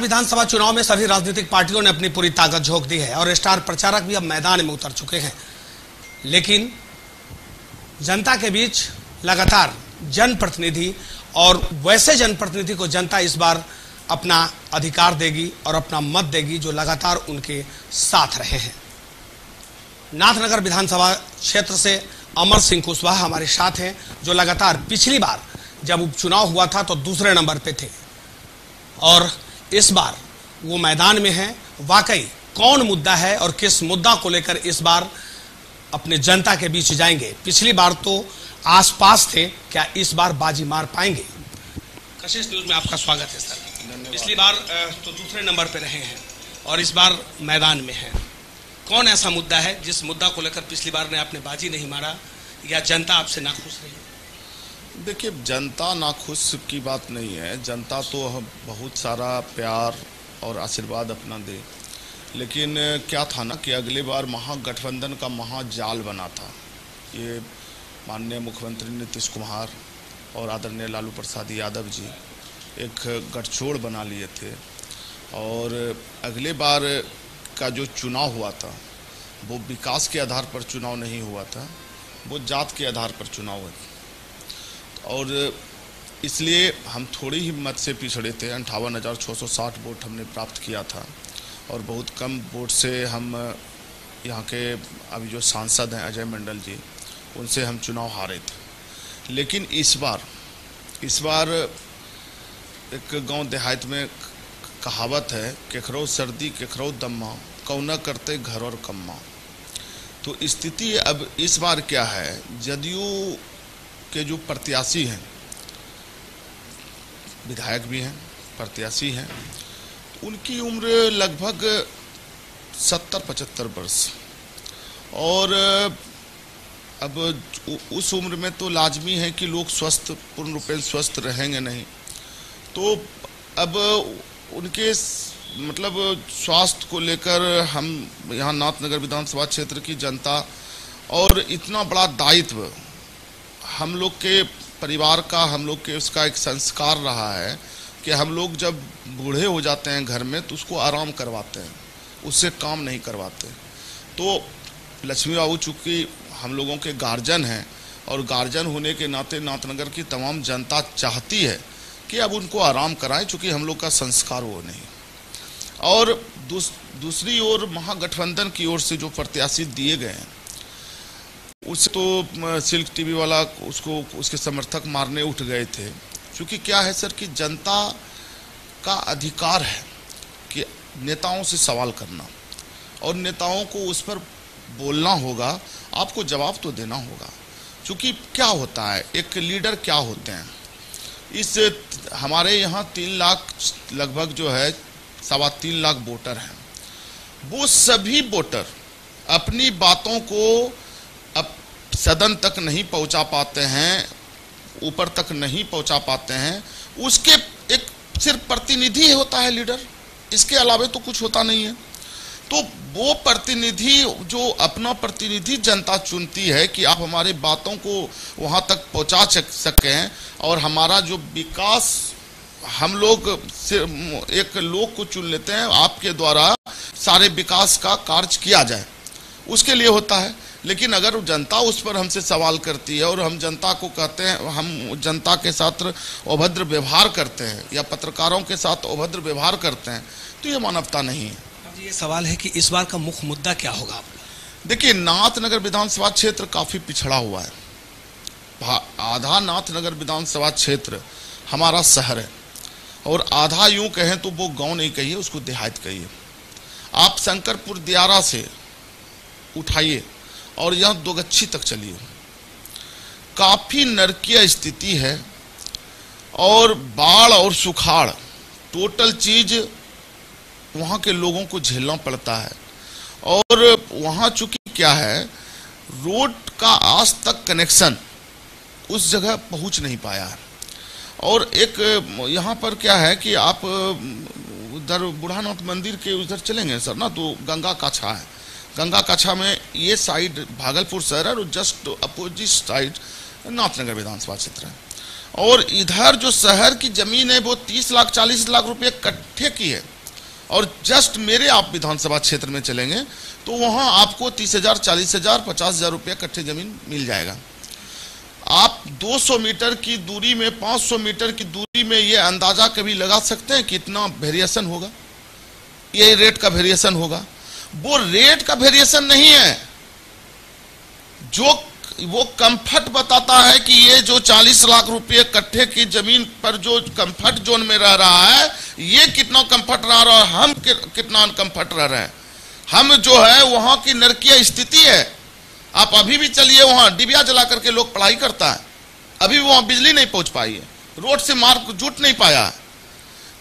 विधानसभा चुनाव में सभी राजनीतिक पार्टियों ने अपनी पूरी ताकत झोंक दी है और स्टार प्रचारक भी अब मैदान में उतर चुके हैं। लेकिन जनता के बीच लगातार जनप्रतिनिधि और वैसे जनप्रतिनिधि को जनता इस बार अपना अधिकार देगी और अपना मत देगी जो लगातार उनके साथ रहे हैं। नाथनगर विधानसभा क्षेत्र से अमर सिंह कुशवाहा हमारे साथ हैं, जो लगातार पिछली बार जब उपचुनाव हुआ था तो दूसरे नंबर पे थे और इस बार वो मैदान में हैं। वाकई कौन मुद्दा है और किस मुद्दा को लेकर इस बार अपने जनता के बीच जाएंगे? पिछली बार तो आसपास थे, क्या इस बार बाजी मार पाएंगे? कशिश न्यूज में आपका स्वागत है सर। पिछली बार तो दूसरे नंबर पे रहे हैं और इस बार मैदान में हैं। कौन ऐसा मुद्दा है जिस मुद्दा को लेकर पिछली बार ने आपने बाजी नहीं मारा या जनता आपसे नाखुश रही? देखिए, जनता नाखुश की बात नहीं है। जनता तो बहुत सारा प्यार और आशीर्वाद अपना दे, लेकिन क्या था ना कि अगले बार महागठबंधन का महाजाल बना था। ये माननीय मुख्यमंत्री नीतीश कुमार और आदरणीय लालू प्रसाद यादव जी एक गठजोड़ बना लिए थे और अगले बार का जो चुनाव हुआ था वो विकास के आधार पर चुनाव नहीं हुआ था, वो जात के आधार पर चुनाव हुआ था। और इसलिए हम थोड़ी ही मत से पिछड़े थे। 58,660 वोट हमने प्राप्त किया था और बहुत कम वोट से हम यहाँ के अभी जो सांसद हैं अजय मंडल जी, उनसे हम चुनाव हारे थे। लेकिन इस बार एक गांव देहात में कहावत है, केखरो सर्दी केखरो दम्मा, कौना करते घर और कम्मा। तो स्थिति अब इस बार क्या है, जदयू के जो प्रत्याशी हैं, विधायक भी हैं, प्रत्याशी हैं, उनकी उम्र लगभग 70-75 वर्ष और अब उस उम्र में तो लाजमी है कि लोग पूर्ण रूप से स्वस्थ रहेंगे नहीं। तो अब उनके मतलब स्वास्थ्य को लेकर हम यहाँ नाथनगर विधानसभा क्षेत्र की जनता और इतना बड़ा दायित्व हम लोग के परिवार का, हम लोग के उसका एक संस्कार रहा है कि हम लोग जब बूढ़े हो जाते हैं घर में तो उसको आराम करवाते हैं, उससे काम नहीं करवाते। तो लक्ष्मी बाबू चूँकि हम लोगों के गार्जियन हैं और गार्जियन होने के नाते नाथनगर की तमाम जनता चाहती है कि अब उनको आराम कराएं, चूँकि हम लोग का संस्कार वो नहीं। और दूसरी ओर महागठबंधन की ओर से जो प्रत्याशी दिए गए हैं उससे तो सिल्क टीवी वाला उसके समर्थक मारने उठ गए थे। क्योंकि क्या है सर कि जनता का अधिकार है कि नेताओं से सवाल करना और नेताओं को उस पर बोलना होगा, आपको जवाब तो देना होगा। क्योंकि क्या होता है, एक लीडर क्या होते हैं, इस हमारे यहाँ 3 लाख लगभग जो है 3.25 लाख वोटर हैं। वो सभी वोटर अपनी बातों को अब सदन तक नहीं पहुंचा पाते हैं, ऊपर तक नहीं पहुंचा पाते हैं। उसके एक सिर्फ प्रतिनिधि होता है लीडर, इसके अलावा तो कुछ होता नहीं है। तो वो प्रतिनिधि जो अपना प्रतिनिधि जनता चुनती है कि आप हमारी बातों को वहां तक पहुंचा सकें और हमारा जो विकास, हम लोग एक लोग को चुन लेते हैं आपके द्वारा सारे विकास का कार्य किया जाए, उसके लिए होता है। लेकिन अगर जनता उस पर हमसे सवाल करती है और हम जनता को कहते हैं, हम जनता के साथ अभद्र व्यवहार करते हैं या पत्रकारों के साथ अभद्र व्यवहार करते हैं, तो ये मानवता नहीं है। ये सवाल है कि इस बार का मुख्य मुद्दा क्या होगा आपका? देखिए, नाथनगर विधानसभा क्षेत्र काफ़ी पिछड़ा हुआ है। आधा नाथनगर विधानसभा क्षेत्र हमारा शहर है और आधा यूं कहें तो वो गांव नहीं कहिए, उसको देहात कहिए। आप शंकरपुर दियारा से उठाइए और यहाँ दोगच्छी तक चलिए, काफ़ी नरकीय स्थिति है और बाढ़ और सुखाड़ टोटल चीज़ वहाँ के लोगों को झेलना पड़ता है। और वहाँ चूँकि क्या है, रोड का आज तक कनेक्शन उस जगह पहुँच नहीं पाया है। और एक यहाँ पर क्या है कि आप उधर बुढ़ानाथ मंदिर के उधर चलेंगे सर ना, तो गंगा काछा है। गंगा काछा में ये साइड भागलपुर शहर है और जस्ट अपोजिट साइड नाथनगर विधानसभा क्षेत्र है। और इधर जो शहर की जमीन है वो 30 लाख 40 लाख रुपए कट्ठे की है। और जस्ट मेरे आप विधानसभा क्षेत्र में चलेंगे तो वहां आपको 30,000 40,000 50,000 रुपये कट्ठे जमीन मिल जाएगा। आप 200 मीटर की दूरी में 500 मीटर की दूरी में ये अंदाजा कभी लगा सकते हैं कितना वेरिएशन होगा, ये रेट का वेरिएशन होगा। वो रेट का वेरिएशन नहीं है, जो वो कंफर्ट बताता है कि ये जो 40 लाख रुपए कट्ठे की जमीन पर जो कंफर्ट जोन में रह रहा है ये कितना कंफर्ट रह रहा है, हम कितना अनकंफर्ट रह रहे हैं। हम जो है वहां की नरकीय स्थिति है। आप अभी भी चलिए, वहां डिबिया जला करके लोग पढ़ाई करता है, अभी भी वहां बिजली नहीं पहुंच पाई है, रोड से मार्ग जुट नहीं पाया है।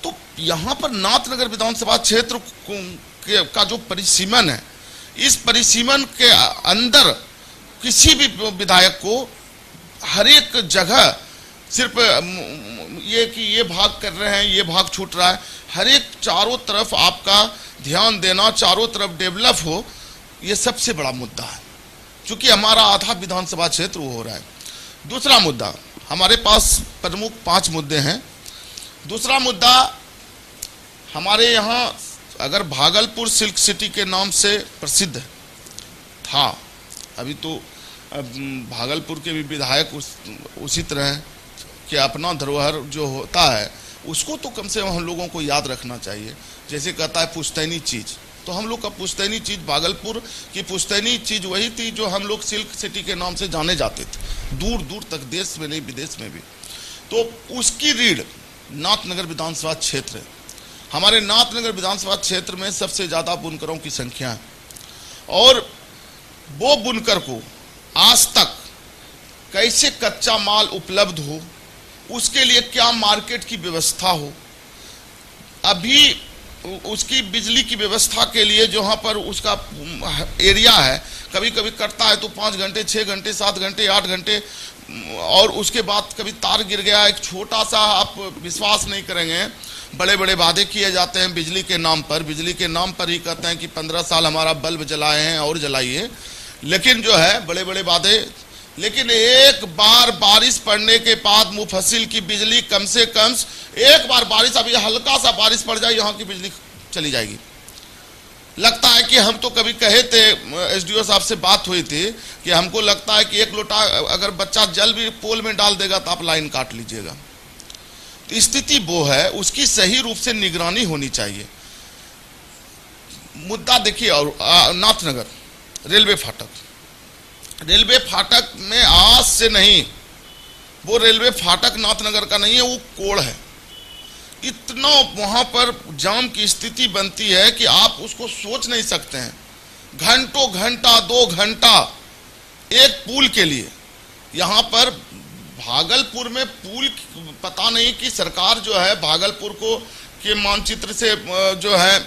तो यहां पर नाथनगर विधानसभा क्षेत्र का जो परिसीमन है, इस परिसीमन के अंदर किसी भी विधायक को हर एक जगह सिर्फ ये कि ये भाग कर रहे हैं, ये भाग छूट रहा है, हर एक चारों तरफ आपका ध्यान देना, चारों तरफ डेवलप हो, ये सबसे बड़ा मुद्दा है। क्योंकि हमारा आधा विधानसभा क्षेत्र वो हो रहा है। दूसरा मुद्दा, हमारे पास प्रमुख 5 मुद्दे हैं। दूसरा मुद्दा, हमारे यहाँ अगर भागलपुर सिल्क सिटी के नाम से प्रसिद्ध था, अभी तो भागलपुर के भी विधायक उसी तरह कि अपना धरोहर जो होता है उसको तो कम से कम हम लोगों को याद रखना चाहिए। जैसे कहता है पुश्तैनी चीज़, तो हम लोग का पुश्तैनी चीज़, भागलपुर की पुश्तैनी चीज़ वही थी जो हम लोग सिल्क सिटी के नाम से जाने जाते थे, दूर दूर तक, देश में नहीं विदेश में भी। तो उसकी रीढ़ नाथनगर विधानसभा क्षेत्र है। हमारे नाथनगर विधानसभा क्षेत्र में सबसे ज़्यादा बुनकरों की संख्या है और वो बुनकर को आज तक कैसे कच्चा माल उपलब्ध हो, उसके लिए क्या मार्केट की व्यवस्था हो, अभी उसकी बिजली की व्यवस्था के लिए जहाँ पर उसका एरिया है, कभी कभी कटता है तो 5 घंटे 6 घंटे 7 घंटे 8 घंटे, और उसके बाद कभी तार गिर गया, एक छोटा सा, आप विश्वास नहीं करेंगे, बड़े बड़े वादे किए जाते हैं बिजली के नाम पर। बिजली के नाम पर ही कहते हैं कि 15 साल हमारा बल्ब जलाए हैं और जलाइए, लेकिन जो है बड़े बड़े वादे, लेकिन एक बार बारिश पड़ने के बाद मुफस्सिल की बिजली कम से कम, एक बार बारिश, अभी हल्का सा बारिश पड़ जाए यहाँ की बिजली चली जाएगी। लगता है कि हम तो कभी कहे थे, एसडीओ साहब से बात हुई थी कि हमको लगता है कि 1 लोटा अगर बच्चा जल भी पोल में डाल देगा तो आप लाइन काट लीजिएगा। तो स्थिति वो है, उसकी सही रूप से निगरानी होनी चाहिए। मुद्दा देखिए, और नाथनगर रेलवे फाटक, रेलवे फाटक में आज से नहीं, वो रेलवे फाटक नाथनगर का नहीं है, वो कोड़ है। इतना वहां पर जाम की स्थिति बनती है कि आप उसको सोच नहीं सकते हैं। घंटों घंटा 2 घंटा एक पुल के लिए। यहाँ पर भागलपुर में पुल, पता नहीं कि सरकार जो है भागलपुर को के मानचित्र से जो है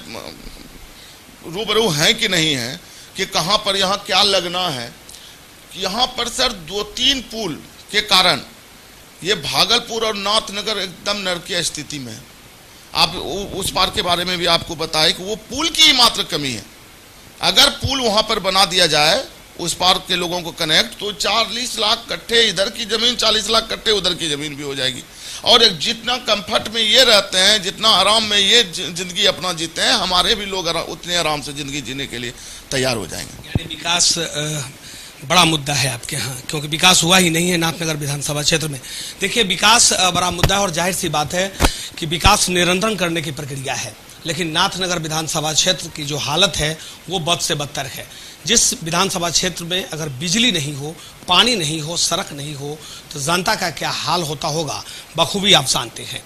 रूबरू है कि नहीं है, कि कहाँ पर यहाँ क्या लगना है। यहाँ पर सर 2-3 पुल के कारण ये भागलपुर और नाथनगर एकदम नरकीय स्थिति में है। आप उस पार के बारे में भी आपको बताएं कि वो पुल की ही मात्र कमी है। अगर पुल वहाँ पर बना दिया जाए उस पार के लोगों को कनेक्ट, तो 40 लाख कट्ठे इधर की ज़मीन, 40 लाख कट्ठे उधर की ज़मीन भी हो जाएगी। और जितना कंफर्ट में ये रहते हैं, जितना आराम में ये जिंदगी अपना जीते हैं, हमारे भी लोग उतने आराम से जिंदगी जीने के लिए तैयार हो जाएंगे। यानी विकास बड़ा मुद्दा है आपके यहाँ, क्योंकि विकास हुआ ही नहीं है नाथनगर विधानसभा क्षेत्र में। देखिए, विकास बड़ा मुद्दा है और जाहिर सी बात है कि विकास निरंतरण करने की प्रक्रिया है, लेकिन नाथनगर विधानसभा क्षेत्र की जो हालत है वो बद से बदतर है। जिस विधानसभा क्षेत्र में अगर बिजली नहीं हो, पानी नहीं हो, सड़क नहीं हो, तो जनता का क्या हाल होता होगा बखूबी आप जानते हैं।